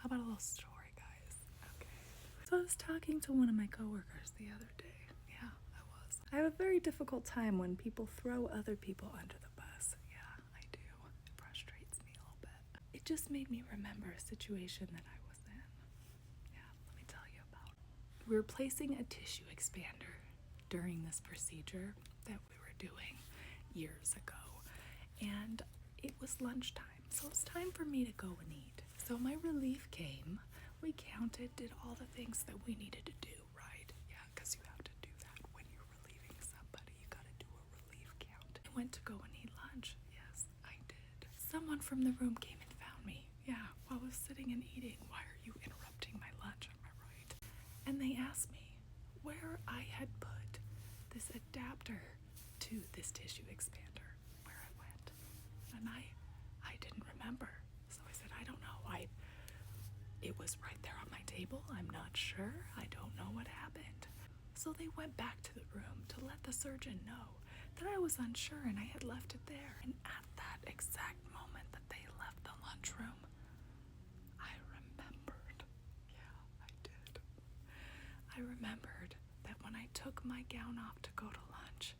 How about a little story, guys? Okay. So I was talking to one of my coworkers the other day. Yeah, I was. I have a very difficult time when people throw other people under the bus. Yeah, I do. It frustrates me a little bit. It just made me remember a situation that I was in. Yeah, let me tell you about it. We were placing a tissue expander during this procedure that we were doing years ago. And it was lunchtime, so it was time for me to go and eat. So my relief came. We counted, did all the things that we needed to do, right? Yeah, because you have to do that when you're relieving somebody. You gotta do a relief count. I went to go and eat lunch. Yes, I did. Someone from the room came and found me. Yeah, while I was sitting and eating. Why are you interrupting my lunch? Am I right? And they asked me where I had put this adapter to this tissue expander, where I went. And I didn't remember. So I said, I don't know. It was right there on my table. I'm not sure. I don't know what happened. So they went back to the room to let the surgeon know that I was unsure and I had left it there. And at that exact moment that they left the lunchroom, I remembered. Yeah, I did. I remembered that when I took my gown off to go to lunch,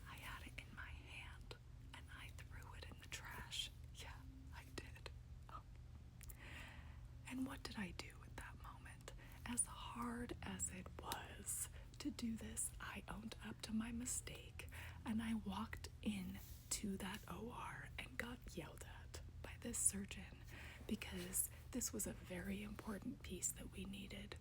I had it in my hand and I threw it in the trash. Yeah, I did. Oh. And what did I do at that moment? As hard as it was to do this, I owned up to my mistake and I walked in to that OR and got yelled at by this surgeon because this was a very important piece that we needed.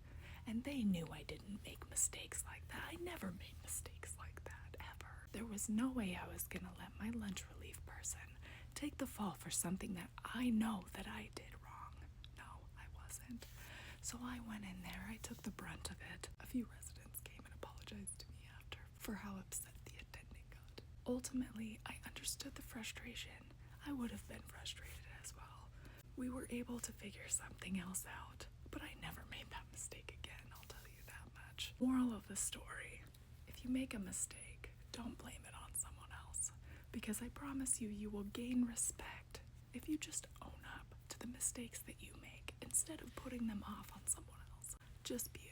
And they knew I didn't make mistakes like that. I never made mistakes like that, ever. There was no way I was gonna let my lunch relief person take the fall for something that I know that I did wrong. No, I wasn't. So I went in there, I took the brunt of it. A few residents came and apologized to me after for how upset the attending got. Ultimately, I understood the frustration. I would have been frustrated as well. We were able to figure something else out, but I never made that mistake again, I'll tell you that much. Moral of the story, if you make a mistake, don't blame it on someone else, because I promise you, you will gain respect if you just own up to the mistakes that you make instead of putting them off on someone else. Just be